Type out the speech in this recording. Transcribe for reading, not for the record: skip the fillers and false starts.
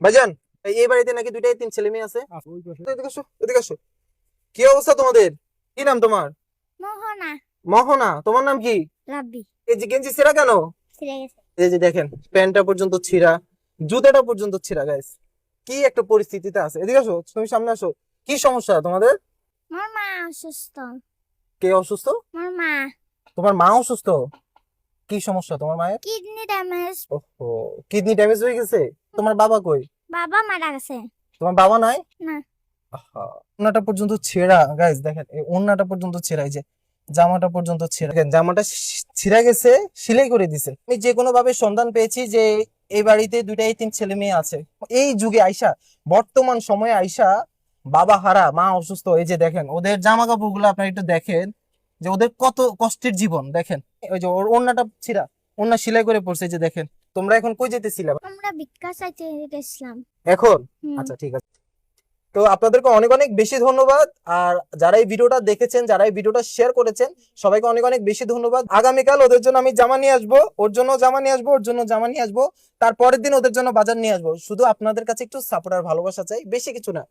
ভাইজান, এই বাড়িতে নাকি দুইটা তিন ছেলে মেয়ে আছে। এদিকে আসো, এদিকে আসো। কি অবস্থা তোমাদের? কি নাম তোমার? মোহনা মোহনা। তোমার নাম কি? রাব্বি এই যে গেঞ্জি ছেঁড়া কেন? ছিঁড়ে গেছে। এই যে দেখেন, প্যান্টটা পর্যন্ত ছিঁড়া, জুতাটা পর্যন্ত ছিঁড়া। গাইস, কি একটা পরিস্থিতিতে আছে। এদিকে আসো, তুমি সামনে আসো। কি সমস্যা তোমাদের? মোর মা অসুস্থ। কে অসুস্থ? মোর মা তোমার মা অসুস্থ? কি সমস্যা তোমার মায়ের? Kidney damage. ওহো, কিডনি ড্যামেজ হয়ে গেছে। তোমার বাবা কই? বাবা মারা গেছে। তোমার বাবা নাই? না, আহা, ওড়নাটা পর্যন্ত ছেঁড়া। গাইস দেখেন, এই ওড়নাটা পর্যন্ত ছেঁড়া। এই যে জামাটা পর্যন্ত ছেঁড়া। দেখেন, জামাটা ছিঁড়া গেছে, সেলাই করে দিছে। আমি যে কোনো ভাবে সন্ধান পেয়েছি যে এই বাড়িতে দুইটাই তিন ছেলে মেয়ে আছে। এই যুগে আইসা, বর্তমান সময়ে আইসা বাবা হারা, মা অসুস্থ। এই যে দেখেন ওদের জামা কাপড় গুলো আপনারা একটু দেখেন, যে ওদের কত কষ্টের জীবন। দেখেন, ওই যে ওর ওড়নাটা ছিঁড়া, ওড়না সেলাই করে পড়ছে। এই যে দেখেন। তোমরা এখন কই যেতেছিলা আমরা ভিক্ষা চাইতে গেছিলাম। এখন? হুম। আচ্ছা, ঠিক আছে। তো আপনাদেরকে অনেক অনেক বেশি ধন্যবাদ। আর যারা এই ভিডিওটা দেখেছেন, যারা এই ভিডিওটা শেয়ার করেছেন, সবাইকে অনেক অনেক বেশি ধন্যবাদ। আগামীকাল ওদের জন্য আমি জামা নিয়ে আসবো, ওর জন্য জামা নিয়ে আসবো, ওর জন্য জামা নিয়ে আসবো। তারপরের দিন ওদের জন্য বাজার নিয়ে আসবো। শুধু আপনাদের কাছে একটু সাপোর্ট আর ভালোবাসা চাই, বেশি কিছু না।